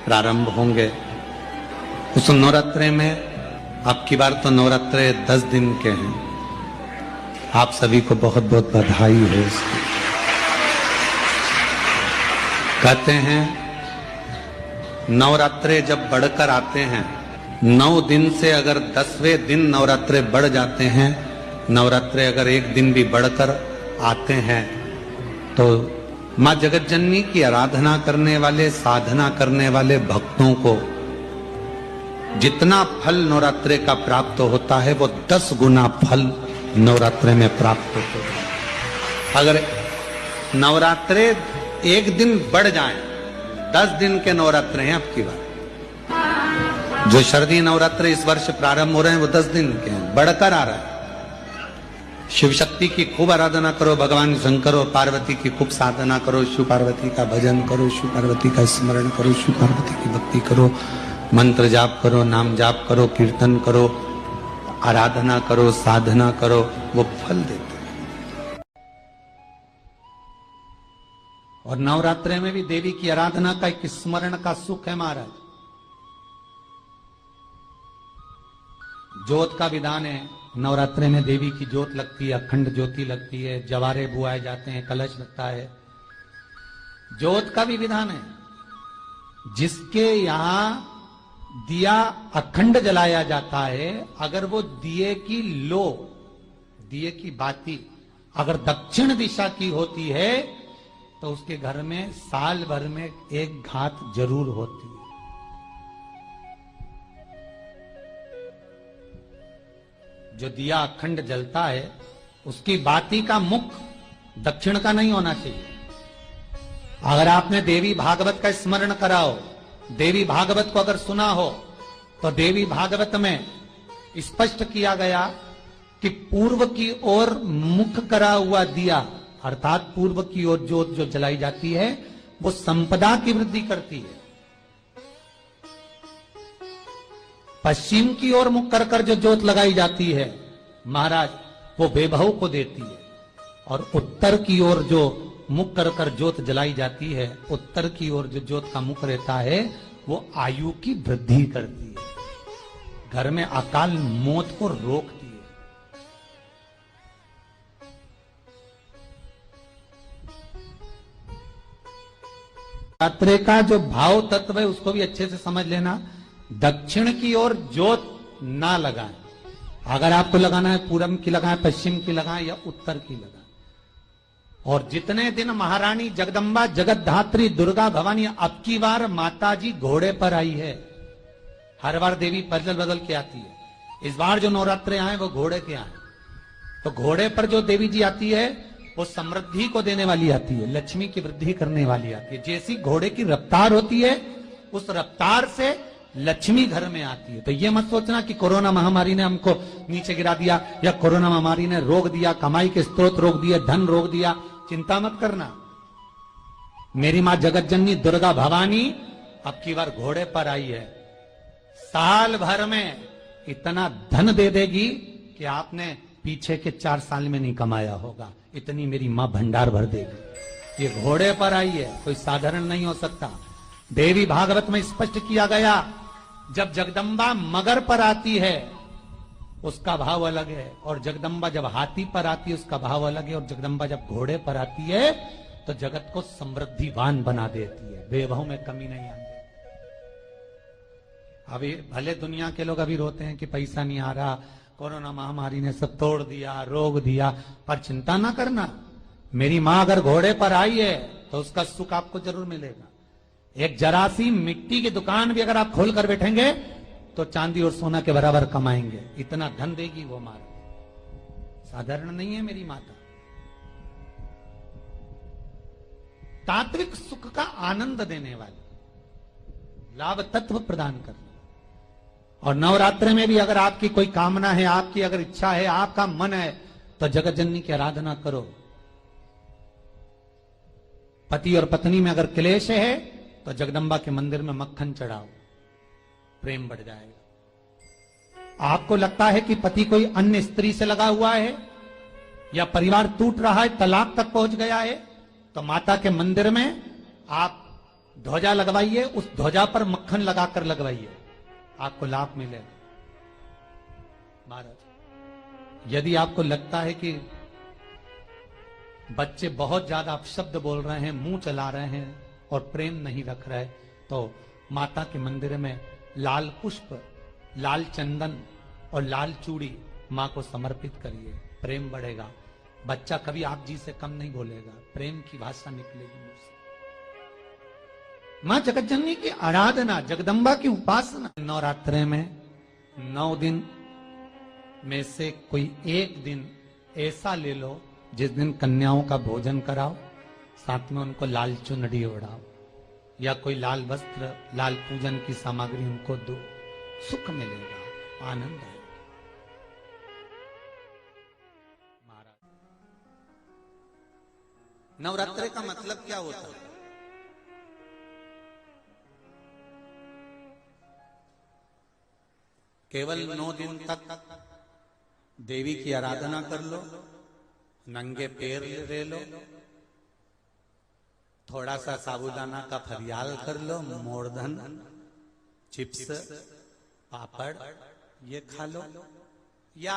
प्रारंभ होंगे। उस नवरात्रे में अब की बार तो नवरात्रे 10 दिन के हैं। आप सभी को बहुत बहुत बधाई हो। कहते हैं नवरात्रे जब बढ़कर आते हैं, 9 दिन से अगर 10वें दिन नवरात्रे बढ़ जाते हैं, नवरात्रे अगर एक दिन भी बढ़कर आते हैं, तो माँ जगतजननी की आराधना करने वाले, साधना करने वाले भक्तों को जितना फल नवरात्रे का प्राप्त होता है, वो 10 गुना फल नवरात्रे में प्राप्त होता है। अगर नवरात्रे एक दिन बढ़ जाए, 10 दिन के नवरात्रे हैं अब की बार। जो शारदीय नवरात्रे इस वर्ष प्रारंभ हो रहे हैं वो 10 दिन के हैं, बढ़कर आ रहा है। शिव शक्ति की खूब आराधना करो, भगवान शंकर और पार्वती की खूब साधना करो, शिव पार्वती का भजन करो, शिव पार्वती का स्मरण करो, शिव पार्वती की भक्ति करो, मंत्र जाप करो, नाम जाप करो, कीर्तन करो, आराधना करो, साधना करो, वो फल देते हैं। और नवरात्रे में भी देवी की आराधना का एक स्मरण का सुख है महाराज। ज्योत का विधान है, नवरात्रे में देवी की ज्योत लगती है, अखंड ज्योति लगती है, जवारे बुआए जाते हैं, कलश लगता है। ज्योत का भी विधान है। जिसके यहां दिया अखंड जलाया जाता है, अगर वो दिए की लो, दिए की बाती अगर दक्षिण दिशा की होती है, तो उसके घर में साल भर में एक घात जरूर होती है। जो दिया अखंड जलता है, उसकी बाती का मुख दक्षिण का नहीं होना चाहिए। अगर आपने देवी भागवत का स्मरण कराओ, देवी भागवत को अगर सुना हो, तो देवी भागवत में स्पष्ट किया गया कि पूर्व की ओर मुख करा हुआ दिया, अर्थात पूर्व की ओर ज्योत जो जलाई जाती है, वो संपदा की वृद्धि करती है। पश्चिम की ओर मुख कर कर जो ज्योत लगाई जाती है महाराज, वो वैभव को देती है। और उत्तर की ओर जो मुख कर कर ज्योत जलाई जाती है, उत्तर की ओर जो ज्योत का मुख रहता है, वो आयु की वृद्धि करती है, घर में अकाल मौत को रोकती है। नवरात्रे का जो भाव तत्व है उसको भी अच्छे से समझ लेना। दक्षिण की ओर ज्योत ना लगाएं। अगर आपको लगाना है पूरब की लगाएं, पश्चिम की लगाएं या उत्तर की लगाएं। और जितने दिन महारानी जगदम्बा जगतधात्री दुर्गा भवानी, अब की बार माता जी घोड़े पर आई है। हर बार देवी बदल बदल के आती है। इस बार जो नवरात्रे आए वो घोड़े के आए। तो घोड़े पर जो देवी जी आती है, वो समृद्धि को देने वाली आती है, लक्ष्मी की वृद्धि करने वाली आती है। जैसी घोड़े की रफ्तार होती है, उस रफ्तार से लक्ष्मी घर में आती है। तो ये मत सोचना कि कोरोना महामारी ने हमको नीचे गिरा दिया, या कोरोना महामारी ने रोक दिया, कमाई के स्रोत रोक दिए, धन रोक दिया। चिंता मत करना। मेरी मां जगतजननी दुर्गा भवानी अब की बार घोड़े पर आई है। साल भर में इतना धन दे देगी कि आपने पीछे के 4 साल में नहीं कमाया होगा। इतनी मेरी मां भंडार भर देगी। ये घोड़े पर आई है, कोई साधारण नहीं हो सकता। देवी भागवत में स्पष्ट किया गया, जब जगदम्बा मगर पर आती है उसका भाव अलग है, और जगदम्बा जब हाथी पर आती है उसका भाव अलग है, और जगदम्बा जब घोड़े पर आती है तो जगत को समृद्धिवान बना देती है, वैभव में कमी नहीं आती। अभी भले दुनिया के लोग अभी रोते हैं कि पैसा नहीं आ रहा, कोरोना महामारी ने सब तोड़ दिया, रोक दिया, पर चिंता ना करना। मेरी मां अगर घोड़े पर आई है तो उसका सुख आपको जरूर मिलेगा। एक जरा सी मिट्टी की दुकान भी अगर आप खोल कर बैठेंगे तो चांदी और सोना के बराबर कमाएंगे। इतना धन देगी वो मां, साधारण नहीं है मेरी माता। तात्विक सुख का आनंद देने वाली, लाभ तत्व प्रदान करने। और नवरात्रि में भी अगर आपकी कोई कामना है, आपकी अगर इच्छा है, आपका मन है, तो जगतजननी की आराधना करो। पति और पत्नी में अगर क्लेश है तो जगदम्बा के मंदिर में मक्खन चढ़ाओ, प्रेम बढ़ जाएगा। आपको लगता है कि पति कोई अन्य स्त्री से लगा हुआ है, या परिवार टूट रहा है, तलाक तक पहुंच गया है, तो माता के मंदिर में आप ध्वजा लगवाइए, उस ध्वजा पर मक्खन लगाकर लगवाइए, आपको लाभ मिलेगा। महाराज, यदि आपको लगता है कि बच्चे बहुत ज्यादा अपशब्द बोल रहे हैं, मुंह चला रहे हैं और प्रेम नहीं रख रहे, तो माता के मंदिर में लाल पुष्प, लाल चंदन और लाल चूड़ी मां को समर्पित करिए, प्रेम बढ़ेगा। बच्चा कभी आप जी से कम नहीं बोलेगा, प्रेम की भाषा निकलेगी मुंह से। मां जगतजननी की आराधना, जगदम्बा की उपासना। नवरात्रे में 9 दिन में से कोई एक दिन ऐसा ले लो जिस दिन कन्याओं का भोजन कराओ, साथ में उनको लाल चुनरी ओढ़ाओ या कोई लाल वस्त्र, लाल पूजन की सामग्री उनको दो, सुख मिलेगा, आनंद आएगा। महाराज, नवरात्रे का मतलब क्या होता है? केवल 9 दिन तक देवी की आराधना कर लो, नंगे पैर ले लो, थोड़ा सा साबूदाना का फरियाल कर लो, मोरधन, चिप्स, पापड़ ये खा लो, या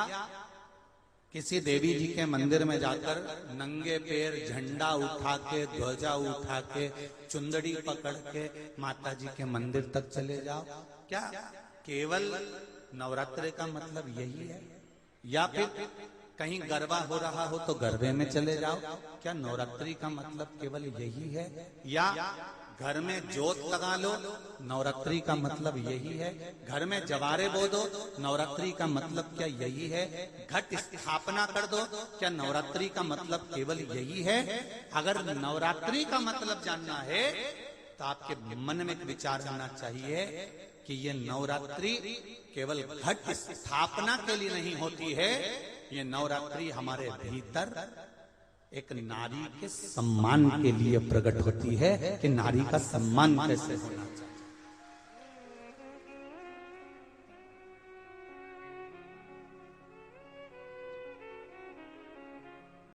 किसी देवी जी के मंदिर में जाकर नंगे पैर झंडा उठा के, ध्वजा उठा के, चुंदड़ी पकड़ के माता जी के मंदिर तक चले जाओ। क्या केवल नवरात्रे का मतलब यही है? या फिर कहीं गरबा हो रहा हो तो गरबे में चले जाओ? क्या नवरात्रि का मतलब केवल यही है? या घर में जोत लगा लो, नवरात्रि का मतलब यही है? घर में जवारे बो दो, नवरात्रि का मतलब क्या यही है? घट स्थापना कर दो, क्या नवरात्रि का मतलब केवल यही है? अगर नवरात्रि का मतलब जानना है तो आपके मन में एक विचार आना चाहिए कि ये नवरात्रि केवल घट स्थापना के लिए नहीं होती है, ये नवरात्रि हमारे भीतर एक नारी के सम्मान के लिए प्रकट होती है कि नारी का सम्मान कैसे होना